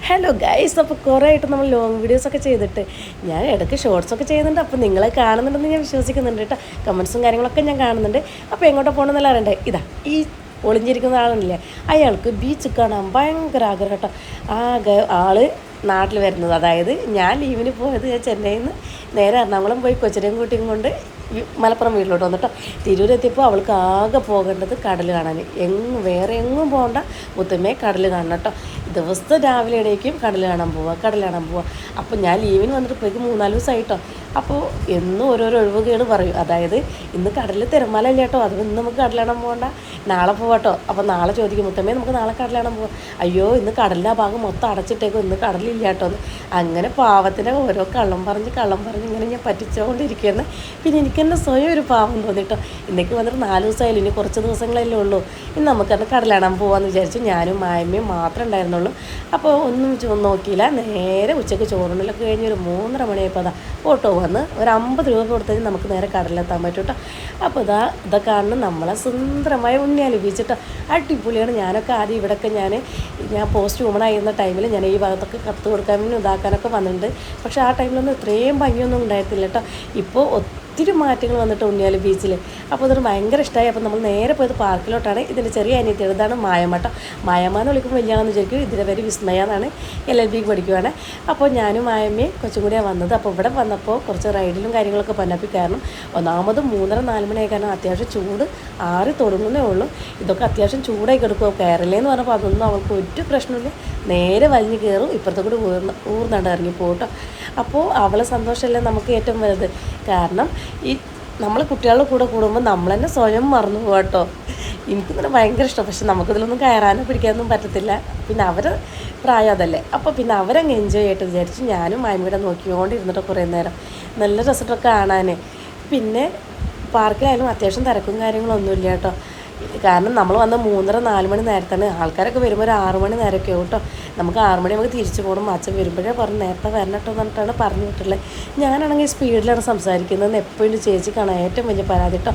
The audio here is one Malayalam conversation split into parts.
ഹലോ ഗൈസ്, അപ്പോൾ കുറേ ആയിട്ട് നമ്മൾ ലോങ് വീഡിയോസൊക്കെ ചെയ്തിട്ട് ഞാൻ ഇടയ്ക്ക് ഷോർട്സൊക്കെ ചെയ്യുന്നുണ്ട്. അപ്പോൾ നിങ്ങളെ കാണുന്നുണ്ടെന്ന് ഞാൻ വിശ്വസിക്കുന്നുണ്ട് കേട്ടോ. കമൻസും കാര്യങ്ങളൊക്കെ ഞാൻ കാണുന്നുണ്ട്. അപ്പോൾ എങ്ങോട്ട് പോകണമെന്നല്ല അറിയണ്ടേ. ഇതാ ഈ ഒളിഞ്ഞിരിക്കുന്ന ആളില്ലേ, അയാൾക്ക് ബീച്ച് കാണാൻ ഭയങ്കര ആഗ്രഹം കേട്ടോ. ആള് നാട്ടിൽ വരുന്നത്, അതായത് ഞാൻ ലീവിന് പോയത് ഞാൻ ചെന്നൈയിൽ നിന്ന് നേരെ എറണാകുളം പോയി കൊച്ചിനെയും കുട്ടിയും കൊണ്ട് മലപ്പുറം വീട്ടിലോട്ട് വന്നിട്ടോ. തിരൂരെത്തിയപ്പോൾ അവൾക്ക് ആകെ പോകേണ്ടത് കടൽ കാണാൻ, വേറെ എങ്ങും പോകണ്ട, മുത്തമ്മേ കടൽ കാണണം കേട്ടോ. ദിവസത്തെ രാവിലെ ഇടയ്ക്കും കടൽ കാണാൻ പോവുക. അപ്പോൾ ഞാൻ ലീവിന് വന്നിട്ട് പോയിക്ക് 3-4 ദിവസമായിട്ടോ. അപ്പോൾ എന്നും ഓരോരോ ഒഴിവുകേട് പറയും. അതായത് ഇന്ന് കടലിൽ തിരമാല ഇല്ല കേട്ടോ, അത് ഇന്ന് നമുക്ക് കടൽ കാണാൻ പോകണ്ട, നാളെ പോവാട്ടോ. അപ്പോൾ നാളെ ചോദിക്കും, മുത്തമ്മേ നമുക്ക് നാളെ കടൽ കാണാൻ പോവാം. അയ്യോ ഇന്ന് കടലിൻ്റെ ആ ഭാഗം മൊത്തം അടച്ചിട്ടേക്കും, ഇന്ന് കടലില്ല കേട്ടോ എന്ന്. അങ്ങനെ പാവത്തിനെ ഓരോ കള്ളം പറഞ്ഞ് ഇങ്ങനെ ഞാൻ പറ്റിച്ചുകൊണ്ടിരിക്കുകയാണ്. പിന്നെ എനിക്ക് തന്നെ സ്വയം ഒരു പാവം തോന്നിട്ടോ. ഇന്നേക്ക് വന്നിട്ട് 4 ദിവസമായാലും, ഇനി കുറച്ച് ദിവസങ്ങളല്ലേ ഉള്ളൂ. ഇന്ന് നമുക്കത് കടൽ കാണാൻ പോകാമെന്ന് വിചാരിച്ചു. ഞാനും മായമ്മയും മാത്രമേ ഉണ്ടായിരുന്നുള്ളൂ. അപ്പോൾ ഒന്നും നോക്കിയില്ല. നേരെ ഉച്ചയ്ക്ക് ചോറുണ്ടലൊക്കെ കഴിഞ്ഞ് ഒരു 3:30 മണിയായപ്പോൾ അതാ ഓട്ടോ വന്ന് ഒരു 50 രൂപ കൊടുത്താൽ നമുക്ക് നേരെ കടലിലെത്താൻ പറ്റും കേട്ടോ. അപ്പോൾ ഇതൊക്കെ കാണുന്നത് നമ്മളെ സുന്ദരമായ ഉണ്ണിയാലി ബീച്ചിട്ടോ. അടിപൊളിയാണ്. ഞാനൊക്കെ ആദ്യം ഇവിടെയൊക്കെ ഞാൻ പോസ്റ്റ് വുമൺ ആയിരുന്ന ടൈമിൽ ഞാൻ ഈ ഭാഗത്തൊക്കെ കത്ത് കൊടുക്കാൻ വേണ്ടി ഇതാക്കാനൊക്കെ വന്നിട്ടുണ്ട്. പക്ഷേ ആ ടൈമിലൊന്നും ഇത്രയും ഭംഗിയൊന്നും ഉണ്ടായിരുന്നില്ല കേട്ടോ. ഇപ്പോൾ ഒത്തിരി മാറ്റങ്ങൾ വന്നിട്ട് ഉണ്ണിയാലി ബീച്ചിൽ. അപ്പോൾ അതൊരു ഭയങ്കര ഇഷ്ടമായി. അപ്പോൾ നമ്മൾ നേരെ പോയത് പാർക്കിലോട്ടാണ്. ഇതിൻ്റെ ചെറിയ അനിയത്തി ഇതാണ് മായമ്മ കേട്ടോ. മായമ്മ എന്ന് വിളിക്കുമ്പോൾ വലിയാണെന്ന് വിചാരിക്കും. ഇതിൻ്റെ പേര് വിസ്മയ എന്നാണ്, LLB പഠിക്കുവാണ്. അപ്പോൾ ഞാനും മായമ്മയും കൊച്ചും കൂടിയാണ് വന്നത്. അപ്പോൾ ഇവിടെ വന്നപ്പോൾ കുറച്ച് റൈഡിലും കാര്യങ്ങളൊക്കെ പന്നപ്പി. കാരണം ഒന്നാമത് 3:30-4 മണിയായി, കാരണം അത്യാവശ്യം ചൂട് ആറി തുടങ്ങുന്നേ ഉള്ളൂ. ഇതൊക്കെ അത്യാവശ്യം ചൂടായി കിടക്കുമോ. കേരളയെന്ന് പറഞ്ഞപ്പോൾ അതൊന്നും അവൾക്ക് ഒരു പ്രശ്നമില്ല, നേരെ വലിഞ്ഞ് കയറും, ഇപ്പുറത്തെ കൂടി ഊർന്നാണ്ട് ഇറങ്ങി പോകട്ടോ. അപ്പോൾ അവളെ സന്തോഷമല്ലേ നമുക്ക് ഏറ്റവും വലുത്. കാരണം ഈ നമ്മൾ കുട്ടികളുടെ കൂടെ കൂടുമ്പോൾ നമ്മൾ തന്നെ സ്വയം മറന്നു പോകും കേട്ടോ. എനിക്കിങ്ങനെ ഭയങ്കര ഇഷ്ടം. പക്ഷെ നമുക്കിതിലൊന്നും കയറാനോ പിടിക്കാനൊന്നും പറ്റത്തില്ല. പിന്നെ അവർ പ്രായം അതല്ലേ. അപ്പോൾ പിന്നെ അവരങ്ങ് എൻജോയ് ആയിട്ട് വിചാരിച്ചു. ഞാനും മായമ്മയുടെ നോക്കിക്കൊണ്ടിരുന്നിട്ട് കുറേ നേരം നല്ല രസമൊക്കെ കാണാൻ. പിന്നെ പാർക്കിലായാലും അത്യാവശ്യം തിരക്കും കാര്യങ്ങളൊന്നുമില്ല കേട്ടോ. കാരണം നമ്മൾ വന്ന 3:30-4 മണി നേരത്താണ്. ആൾക്കാരൊക്കെ വരുമ്പോൾ ഒരു 6 മണി നേരമൊക്കെ കേട്ടോ. നമുക്ക് 6 മണി നമുക്ക് തിരിച്ചു പോകണം. അച്ഛൻ വരുമ്പോഴേ പറഞ്ഞ് നേരത്തെ വരണട്ടോ എന്നിട്ടാണ് പറഞ്ഞു വിട്ടുള്ളത്. ഞാനാണെങ്കിൽ സ്പീഡിലാണ് സംസാരിക്കുന്നത്. എപ്പോഴും ചേച്ചിക്കാണ് ഏറ്റവും വലിയ പരാതി കേട്ടോ.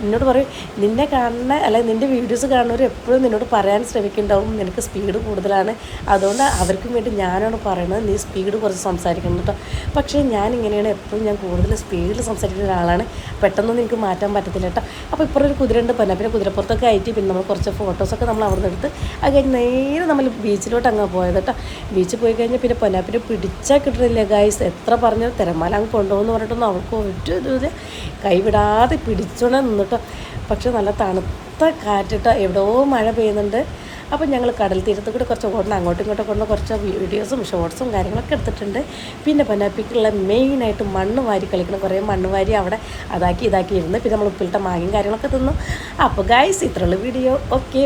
എന്നോട് പറയും, നിന്നെ കാണുന്ന അല്ലെങ്കിൽ നിൻ്റെ വീഡിയോസ് കാണുന്നവർ എപ്പോഴും നിന്നോട് പറയാൻ ശ്രമിക്കുന്നുണ്ടാവും, നിനക്ക് സ്പീഡ് കൂടുതലാണ്. അതുകൊണ്ട് അവർക്കും വേണ്ടി ഞാനാണ് പറയുന്നത്, നീ സ്പീഡ് കുറച്ച് സംസാരിക്കണം കേട്ടോ. പക്ഷേ ഞാനിങ്ങനെയാണ്, എപ്പോഴും ഞാൻ കൂടുതൽ സ്പീഡിൽ സംസാരിക്കുന്ന ഒരാളാണ്. പെട്ടെന്നൊന്നും എനിക്ക് മാറ്റാൻ പറ്റത്തില്ല കേട്ടോ. അപ്പോൾ ഇപ്പോൾ ഒരു കുതിരയുണ്ട് പിന്നെ കുതിരപ്പുറത്തൊക്കെ ആയിട്ട് പിന്നെ നമ്മൾ കുറച്ച് ഫോട്ടോസൊക്കെ നമ്മൾ അവിടെ നിന്ന് എടുത്ത് അത് കഴിഞ്ഞ് നേരെ നമ്മൾ ബീച്ചിലോട്ട് അങ്ങ് പോയത് കേട്ടോ. ബീച്ചിൽ പോയി കഴിഞ്ഞാൽ പിന്നെ പൊന്നാപ്പിനെ പിടിച്ചാൽ കിട്ടുന്നില്ല ഗൈസ്. എത്ര പറഞ്ഞാൽ തിരമാല അങ്ങ് കൊണ്ടുപോകുമെന്ന് പറഞ്ഞിട്ടൊന്നും അവൾക്ക് ഒരു ഇത് കൈവിടാതെ പിടിച്ചോണ്ട് നിന്നിട്ടോ. പക്ഷെ നല്ല തണുത്ത കാറ്റിട്ടോ, എവിടെയോ മഴ പെയ്യുന്നുണ്ട്. അപ്പോൾ ഞങ്ങൾ കടൽ തീരത്ത് കൂടെ കുറച്ച് ഓടണം, അങ്ങോട്ടും ഇങ്ങോട്ടും കൊണ്ടുവന്ന കുറച്ച് വീഡിയോസും ഷോർട്സും കാര്യങ്ങളൊക്കെ എടുത്തിട്ടുണ്ട്. പിന്നെ പൊന്നാപ്പിക്കുള്ള മെയിനായിട്ട് മണ്ണ് വാരി കളിക്കണം. കുറേ മണ്ണ് വാരി അവിടെ ഇതാക്കി ഇരുന്ന് പിന്നെ നമ്മൾ ഉപ്പിലിട്ട മാങ്ങയും കാര്യങ്ങളൊക്കെ തിന്നു. അപ്പോൾ ഗൈസ് ഇത്രയുള്ള വീഡിയോ. ഓക്കെ.